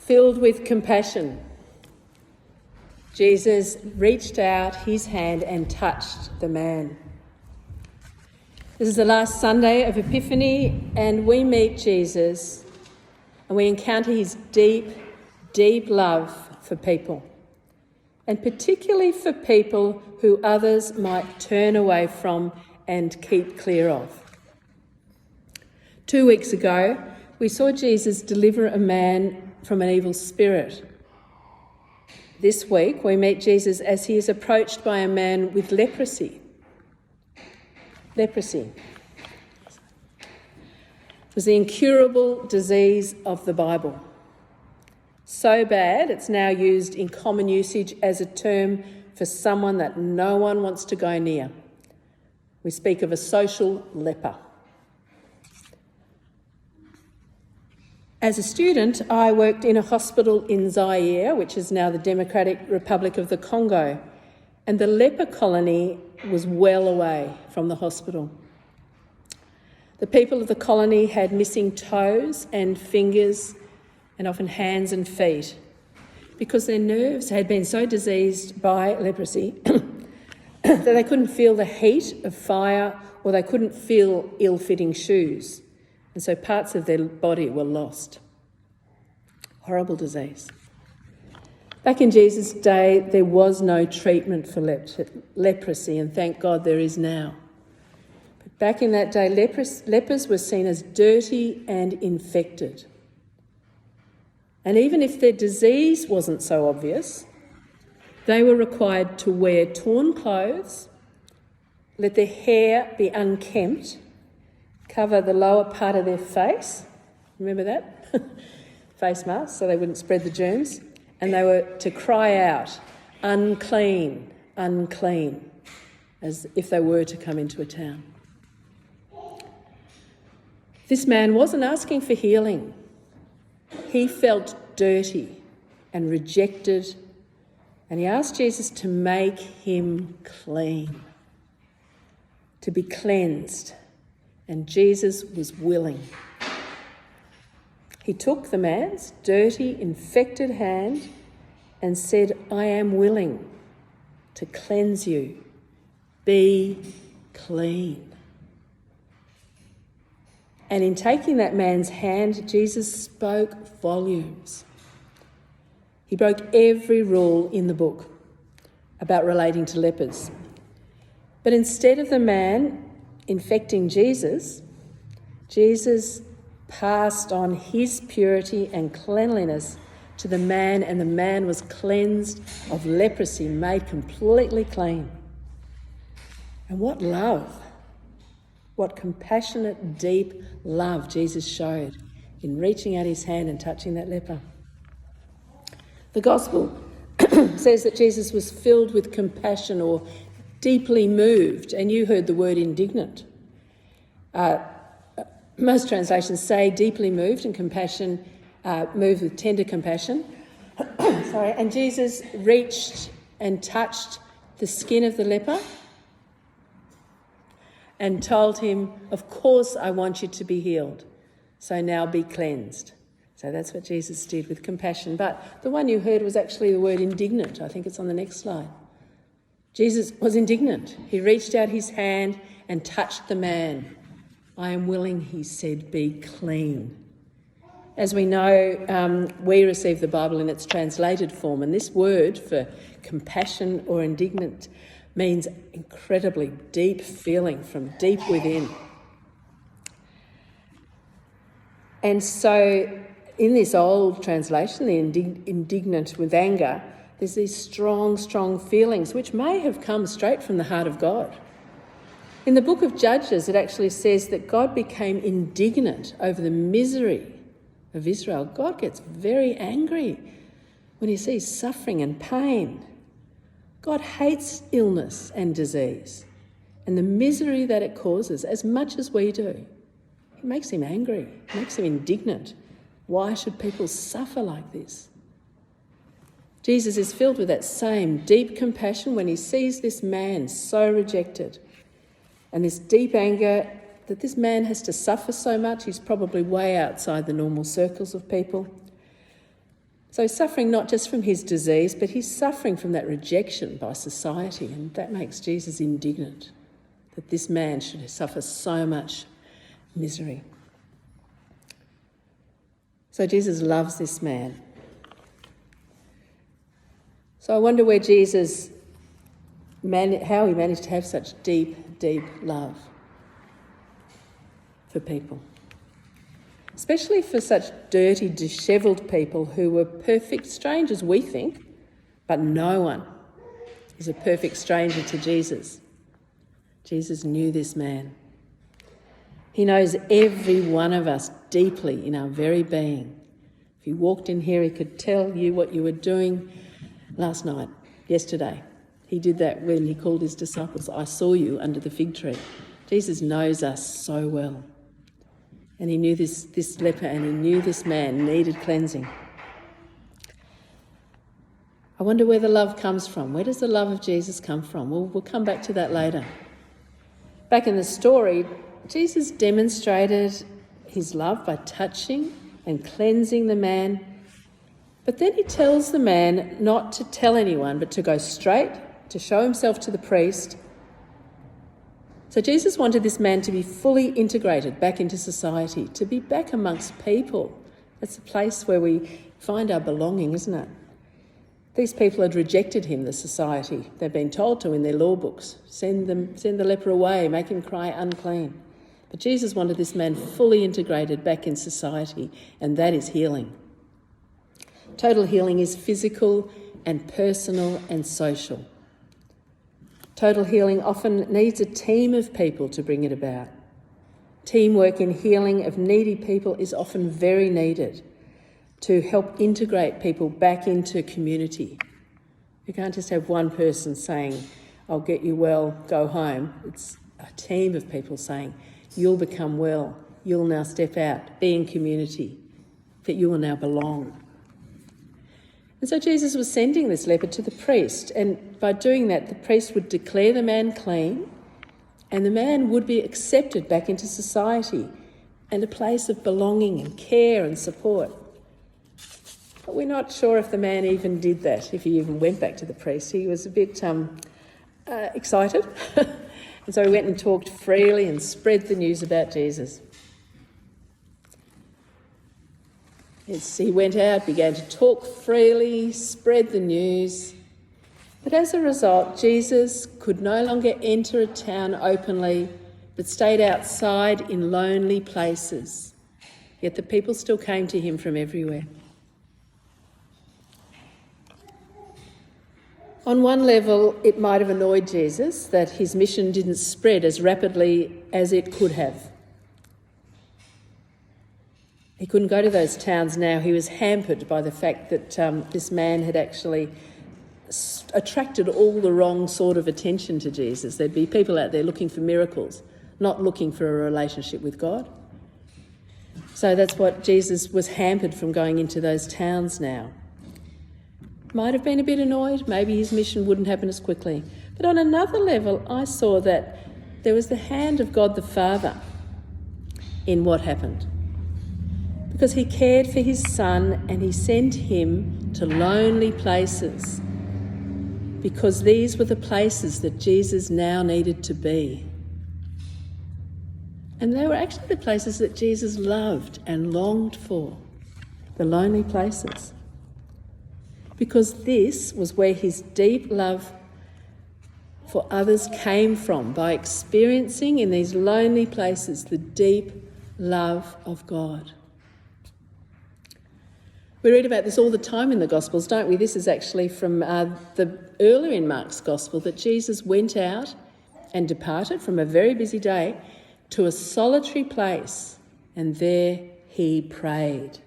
Filled with compassion, Jesus reached out his hand and touched the man. This is the last Sunday of Epiphany, and we meet Jesus and we encounter his deep, deep love for people, and particularly for people who others might turn away from and keep clear of. 2 weeks ago, we saw Jesus deliver a man from an evil spirit. This week, we meet Jesus as he is approached by a man with leprosy. Leprosy was the incurable disease of the Bible. So bad, it's now used in common usage as a term for someone that no one wants to go near. We speak of a social leper. As a student, I worked in a hospital in Zaire, which is now the Democratic Republic of the Congo, and the leper colony was well away from the hospital. The people of the colony had missing toes and fingers and often hands and feet because their nerves had been so diseased by leprosy that they couldn't feel the heat of fire or they couldn't feel ill-fitting shoes. And so parts of their body were lost. Horrible disease. Back in Jesus' day, there was no treatment for leprosy, and thank God there is now. But back in that day, lepers were seen as dirty and infected. And even if their disease wasn't so obvious, they were required to wear torn clothes, let their hair be unkempt, cover the lower part of their face. Remember that? Face masks, so they wouldn't spread the germs. And they were to cry out, unclean, unclean, as if they were to come into a town. This man wasn't asking for healing. He felt dirty and rejected, and he asked Jesus to make him clean, to be cleansed, and Jesus was willing. He took the man's dirty, infected hand and said, I am willing to cleanse you. Be clean. And in taking that man's hand, Jesus spoke volumes. He broke every rule in the book about relating to lepers. But instead of the man infecting Jesus, Jesus passed on his purity and cleanliness to the man, and the man was cleansed of leprosy, made completely clean. And what love, what compassionate, deep love Jesus showed in reaching out his hand and touching that leper. The Gospel says that Jesus was filled with compassion or deeply moved, and you heard the word indignant. Most translations say deeply moved, and compassion, moved with tender compassion. And Jesus reached and touched the skin of the leper and told him, of course I want you to be healed, so now be cleansed. So that's what Jesus did with compassion. But the one you heard was actually the word indignant. I think it's on the next slide. Jesus was indignant. He reached out his hand and touched the man. I am willing, he said, be clean. As we know, we receive the Bible in its translated form, and this word for compassion or indignant means incredibly deep feeling from deep within. And so in this old translation, the indignant with anger, there's these strong, strong feelings which may have come straight from the heart of God. In the book of Judges, it actually says that God became indignant over the misery of Israel. God gets very angry when he sees suffering and pain. God hates illness and disease and the misery that it causes as much as we do. It makes him angry, it makes him indignant. Why should people suffer like this? Jesus is filled with that same deep compassion when he sees this man so rejected, and this deep anger that this man has to suffer so much. He's probably way outside the normal circles of people. So he's suffering not just from his disease, but he's suffering from that rejection by society, and that makes Jesus indignant, that this man should suffer so much misery. So Jesus loves this man. So I wonder where Jesus, how he managed to have such deep, deep love for people. Especially for such dirty, dishevelled people who were perfect strangers, we think, but no one is a perfect stranger to Jesus. Jesus knew this man. He knows every one of us deeply in our very being. If he walked in here, he could tell you what you were doing last night, yesterday. He did that when he called his disciples, "I saw you under the fig tree." Jesus knows us so well. And he knew this leper, and he knew this man needed cleansing. I wonder where the love comes from. Where does the love of Jesus come from? We'll come back to that later. Back in the story, Jesus demonstrated his love by touching and cleansing the man. But then he tells the man not to tell anyone, but to go straight, to show himself to the priest. So Jesus wanted this man to be fully integrated back into society, to be back amongst people. That's a place where we find our belonging, isn't it? These people had rejected him, the society. They'd been told to in their law books, send the leper away, make him cry unclean. But Jesus wanted this man fully integrated back in society, and that is healing. Total healing is physical and personal and social. Total healing often needs a team of people to bring it about. Teamwork in healing of needy people is often very needed to help integrate people back into community. You can't just have one person saying, "I'll get you well, go home." It's a team of people saying, "You'll become well, you'll now step out, be in community, that you will now belong." And so Jesus was sending this leper to the priest, and by doing that, the priest would declare the man clean, and the man would be accepted back into society and a place of belonging and care and support. But we're not sure if the man even did that, if he even went back to the priest. He was a bit excited, and so he went and talked freely and spread the news about Jesus. He went out, began to talk freely, spread the news. But as a result, Jesus could no longer enter a town openly, but stayed outside in lonely places. Yet the people still came to him from everywhere. On one level, it might have annoyed Jesus that his mission didn't spread as rapidly as it could have. He couldn't go to those towns now. He was hampered by the fact that this man had actually attracted all the wrong sort of attention to Jesus. There'd be people out there looking for miracles, not looking for a relationship with God. So that's what Jesus was hampered from going into those towns now. Might have been a bit annoyed. Maybe his mission wouldn't happen as quickly. But on another level, I saw that there was the hand of God the Father in what happened. Because he cared for his son and he sent him to lonely places, because these were the places that Jesus now needed to be. And they were actually the places that Jesus loved and longed for, the lonely places. Because this was where his deep love for others came from, by experiencing in these lonely places the deep love of God. We read about this all the time in the Gospels, don't we? This is actually from earlier in Mark's Gospel, that Jesus went out and departed from a very busy day to a solitary place, and there he prayed.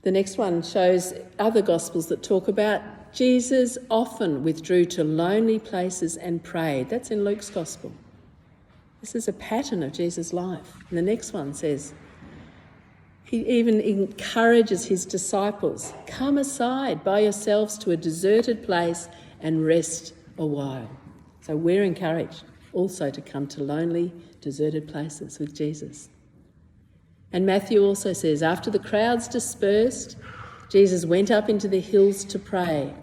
The next one shows other Gospels that talk about Jesus often withdrew to lonely places and prayed. That's in Luke's Gospel. This is a pattern of Jesus' life. And the next one says, he even encourages his disciples, "Come aside by yourselves to a deserted place and rest a while." So we're encouraged also to come to lonely, deserted places with Jesus. And Matthew also says, after the crowds dispersed, Jesus went up into the hills to pray,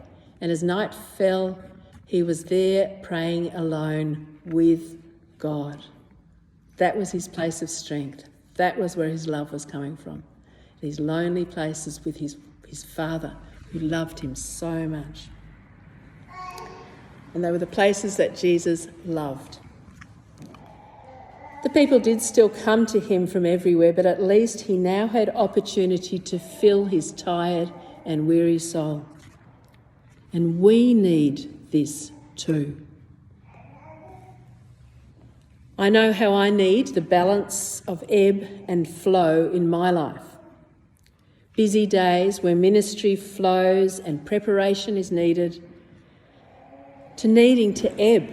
and as night fell, he was there praying alone with God. That was his place of strength. That was where his love was coming from. These lonely places with his Father, who loved him so much. And they were the places that Jesus loved. The people did still come to him from everywhere, but at least he now had opportunity to fill his tired and weary soul. And we need this too. I know how I need the balance of ebb and flow in my life. Busy days where ministry flows and preparation is needed, to needing to ebb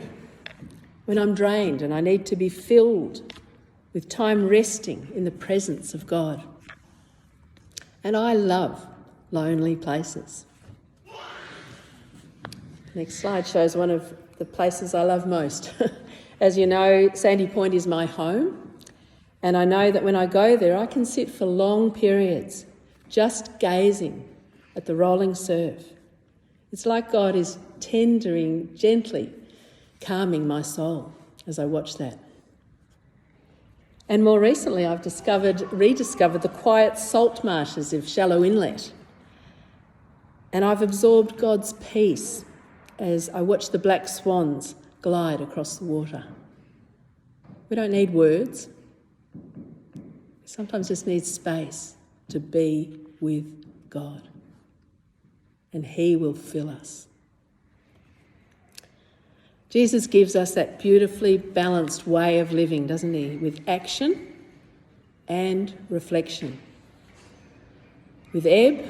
when I'm drained and I need to be filled with time resting in the presence of God. And I love lonely places. Next slide shows one of the places I love most. As you know, Sandy Point is my home, and I know that when I go there, I can sit for long periods just gazing at the rolling surf. It's like God is gently calming my soul as I watch that. And more recently, I've rediscovered the quiet salt marshes of Shallow Inlet. And I've absorbed God's peace as I watch the black swans glide across the water. We don't need words. We sometimes just need space to be with God. And he will fill us. Jesus gives us that beautifully balanced way of living, doesn't he? With action and reflection. With ebb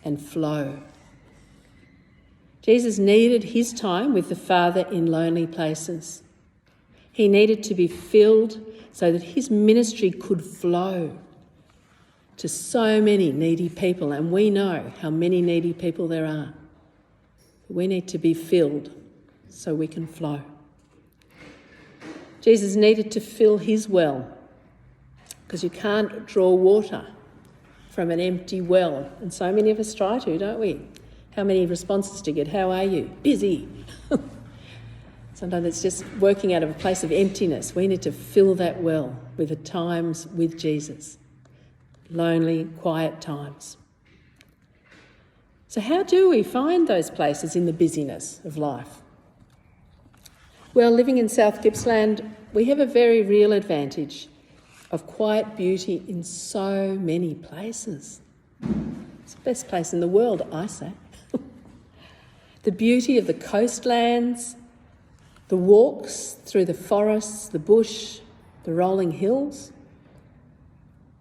and flow. Jesus needed his time with the Father in lonely places. He needed to be filled so that his ministry could flow to so many needy people, and we know how many needy people there are. We need to be filled so we can flow. Jesus needed to fill his well, because you can't draw water from an empty well, and so many of us try to, don't we? How many responses do you get? How are you? Busy. Sometimes it's just working out of a place of emptiness. We need to fill that well with the times with Jesus. Lonely, quiet times. So how do we find those places in the busyness of life? Well, living in South Gippsland, we have a very real advantage of quiet beauty in so many places. It's the best place in the world, I say. The beauty of the coastlands, the walks through the forests, the bush, the rolling hills.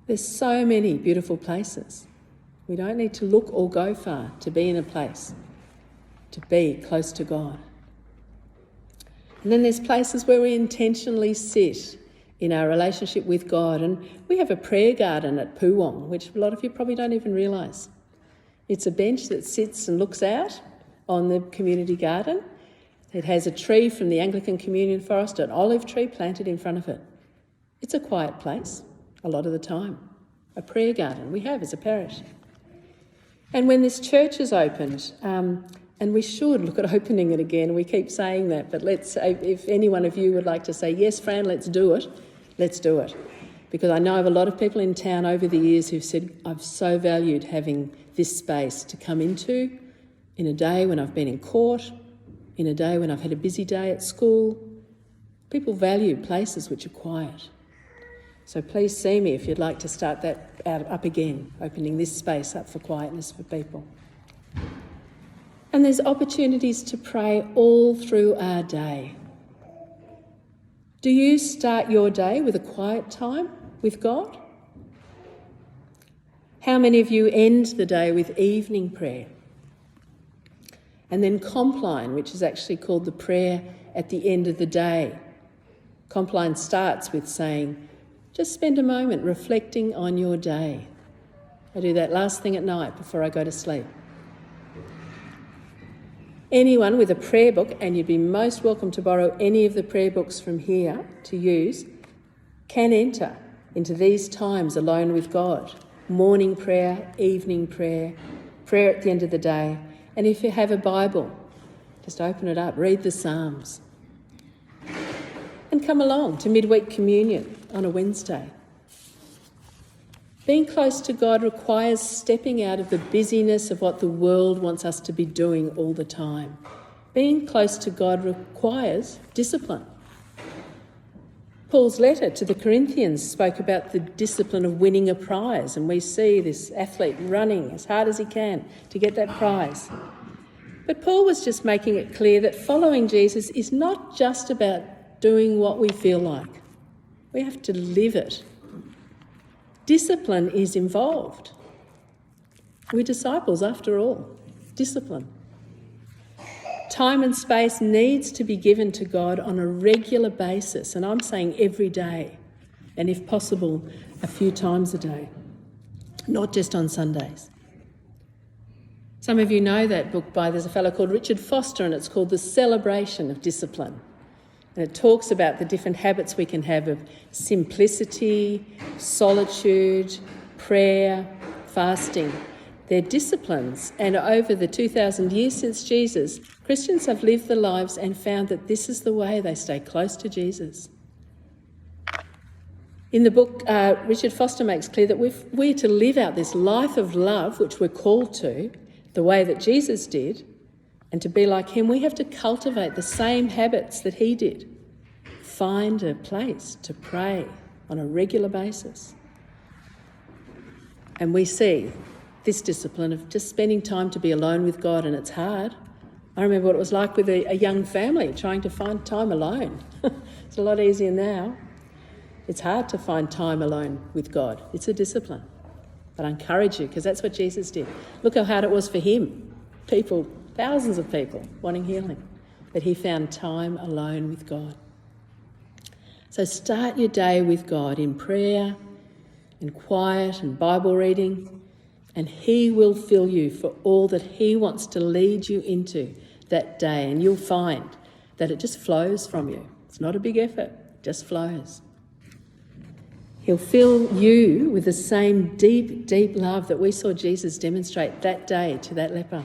There's so many beautiful places. We don't need to look or go far to be in a place, to be close to God. And then there's places where we intentionally sit in our relationship with God. And we have a prayer garden at Poowong, which a lot of you probably don't even realise. It's a bench that sits and looks out on the community garden. It has a tree from the Anglican Communion Forest, an olive tree planted in front of it. It's a quiet place a lot of the time. A prayer garden we have as a parish. And when this church is opened, and we should look at opening it again, we keep saying that, but if any one of you would like to say, yes, Fran, let's do it, let's do it. Because I know of a lot of people in town over the years who've said, I've so valued having this space to come into in a day when I've been in court, in a day when I've had a busy day at school. People value places which are quiet. So please see me if you'd like to start that up again, opening this space up for quietness for people. And there's opportunities to pray all through our day. Do you start your day with a quiet time with God? How many of you end the day with evening prayer? And then Compline, which is actually called the prayer at the end of the day. Compline starts with saying, just spend a moment reflecting on your day. I do that last thing at night before I go to sleep. Anyone with a prayer book, and you'd be most welcome to borrow any of the prayer books from here to use, can enter into these times alone with God. Morning prayer, evening prayer, prayer at the end of the day. And if you have a Bible, just open it up, read the Psalms. And come along to midweek communion on a Wednesday. Being close to God requires stepping out of the busyness of what the world wants us to be doing all the time. Being close to God requires discipline. Paul's letter to the Corinthians spoke about the discipline of winning a prize, and we see this athlete running as hard as he can to get that prize. But Paul was just making it clear that following Jesus is not just about doing what we feel like. We have to live it. Discipline is involved. We're disciples after all. Discipline. Time and space needs to be given to God on a regular basis, and I'm saying every day, and if possible, a few times a day, not just on Sundays. Some of you know that book there's a fellow called Richard Foster, and it's called The Celebration of Discipline. And it talks about the different habits we can have of simplicity, solitude, prayer, fasting. They're disciplines, and over the 2,000 years since Jesus, Christians have lived their lives and found that this is the way they stay close to Jesus. In the book, Richard Foster makes clear that we're to live out this life of love, which we're called to, the way that Jesus did, and to be like him, we have to cultivate the same habits that he did. Find a place to pray on a regular basis. And we see this discipline of just spending time to be alone with God, and it's hard. I remember what it was like with a young family trying to find time alone. It's a lot easier now. It's hard to find time alone with God. It's a discipline. But I encourage you, because that's what Jesus did. Look how hard it was for him. People, thousands of people wanting healing. But he found time alone with God. So start your day with God in prayer and quiet and Bible reading, and he will fill you for all that he wants to lead you into that day, and you'll find that it just flows from you. It's not a big effort, it just flows. He'll fill you with the same deep, deep love that we saw Jesus demonstrate that day to that leper.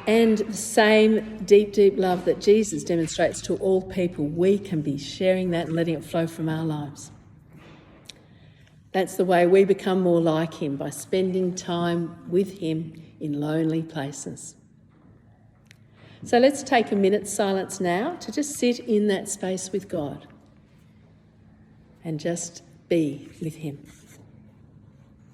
And the same deep, deep love that Jesus demonstrates to all people, we can be sharing that and letting it flow from our lives. That's the way we become more like him, by spending time with him in lonely places. So let's take a minute's silence now to just sit in that space with God and just be with him.